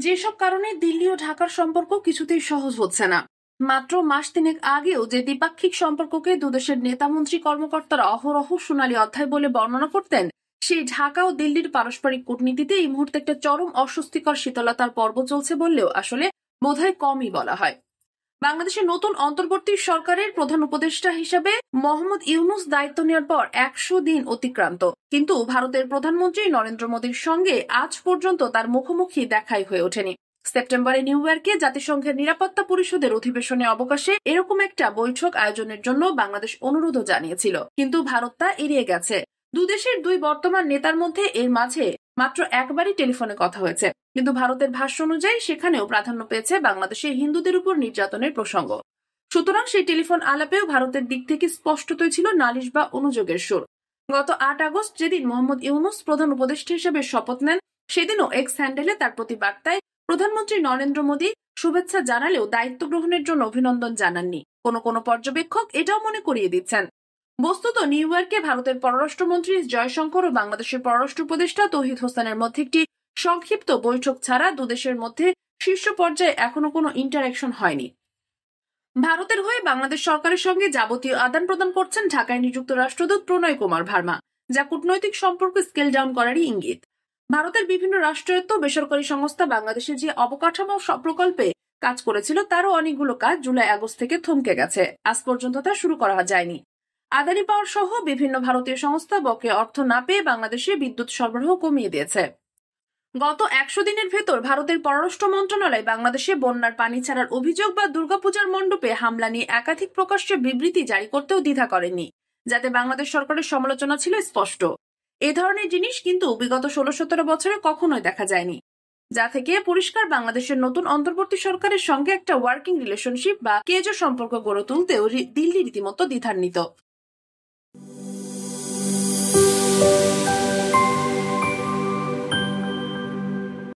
যেসব কারণে দিল্লি ও ঢাকার সম্পর্ক কিছুতেই সহজ হচ্ছে না। মাত্র মাস তিনেক আগেও যে দ্বিপাক্ষিক সম্পর্ককে দুদেশের নেতামন্ত্রী কর্মকর্তারা অহরহ সোনালী অধ্যায় বলে বর্ণনা করতেন, সেই ঢাকা ও দিল্লির পারস্পরিক কূটনীতিতে এই মুহূর্তে একটা চরম অস্বস্তিকর শীতলতার পর্ব চলছে বললেও আসলে বোধহয় কমই বলা হয়। বাংলাদেশের নতুন অন্তর্বর্তী সরকারের প্রধান উপদেষ্টা হিসেবে মোহাম্মদ ইউনূস দায়িত্ব নেওয়ার পর ১০০ দিন অতিক্রান্ত, কিন্তু ভারতের প্রধানমন্ত্রী নরেন্দ্র মোদীর সঙ্গে আজ পর্যন্ত তার মুখোমুখি দেখাই হয়ে ওঠেনি। সেপ্টেম্বরে নিউ ইয়র্কে জাতিসংঘের নিরাপত্তা পরিষদের অধিবেশনে অবকাশে এরকম একটা বৈঠক আয়োজনের জন্য বাংলাদেশ অনুরোধও জানিয়েছিল, কিন্তু ভারত তা এড়িয়ে গেছে। দুদেশের দুই বর্তমান নেতার মধ্যে এর মাঝে মাত্র একবারই টেলিফোনে কথা হয়েছে, কিন্তু ভারতের ভাষ্য অনুযায়ী সেখানেও প্রাধান্য পেয়েছে বাংলাদেশের হিন্দুদের উপর নির্যাতনের প্রসঙ্গ। সুতরাং সেই টেলিফোন আলাপেও ভারতের দিক থেকে স্পষ্টতই ছিল নালিশ বা অনুযোগের সুর। গত ৮ আগস্ট যেদিন মোহাম্মদ ইউনূস প্রধান উপদেষ্টা হিসেবে শপথ নেন, সেদিনও এক্স হ্যান্ডেলে তার প্রতি বার্তায় প্রধানমন্ত্রী নরেন্দ্র মোদী শুভেচ্ছা জানালেও দায়িত্ব গ্রহণের জন্য অভিনন্দন জানাননি। কোনো পর্যবেক্ষক এটাও মনে করিয়ে দিচ্ছেন, বস্তুত নিউ ইয়র্কে ভারতের পররাষ্ট্রমন্ত্রী জয়শঙ্কর ও বাংলাদেশের পররাষ্ট্র উপদেষ্টা তৌহিদ হোসেনের মধ্যে একটি সংক্ষিপ্ত বৈঠক ছাড়া দুদেশের মধ্যে শীর্ষ পর্যায়ে এখনো কোনো ইন্টারঅ্যাকশন হয়নি। ভারতের হয়ে বাংলাদেশ সরকারের সঙ্গে যাবতীয় আদান প্রদান করছেন ঢাকায় নিযুক্ত রাষ্ট্রদূত প্রণয় কুমার ভার্মা, যা কূটনৈতিক সম্পর্ক স্কেল ডাউন করারই ইঙ্গিত। ভারতের বিভিন্ন রাষ্ট্রায়ত্ত বেসরকারি সংস্থা বাংলাদেশে যে অবকাঠামো প্রকল্পে কাজ করেছিল তারও অনেকগুলো কাজ জুলাই আগস্ট থেকে থমকে গেছে, আজ পর্যন্ত তা শুরু করা যায়নি। আদানি পাওয়ার সহ বিভিন্ন ভারতীয় সংস্থা বকেয়া অর্থ না পেয়ে বাংলাদেশে বিদ্যুৎ সরবরাহ কমিয়ে দিয়েছে। গত ১০০ দিনের ভেতর ভারতের পররাষ্ট্র মন্ত্রণালয় বাংলাদেশে বন্যার পানি ছাড়ার অভিযোগ বা দুর্গাপূজার মণ্ডপে হামলা নিয়ে একাধিক প্রকাশ্যে বিবৃতি জারি করতেও দ্বিধা করেননি, যাতে বাংলাদেশ সরকারের সমালোচনা ছিল স্পষ্ট। এ ধরনের জিনিস কিন্তু বিগত ১৬-১৭ বছরে কখনোই দেখা যায়নি, যা থেকে পরিষ্কার বাংলাদেশের নতুন অন্তর্বর্তী সরকারের সঙ্গে একটা ওয়ার্কিং রিলেশনশিপ বা কেজো সম্পর্ক গড়ে তুলতেও দিল্লি রীতিমতো দ্বিধান্বিত।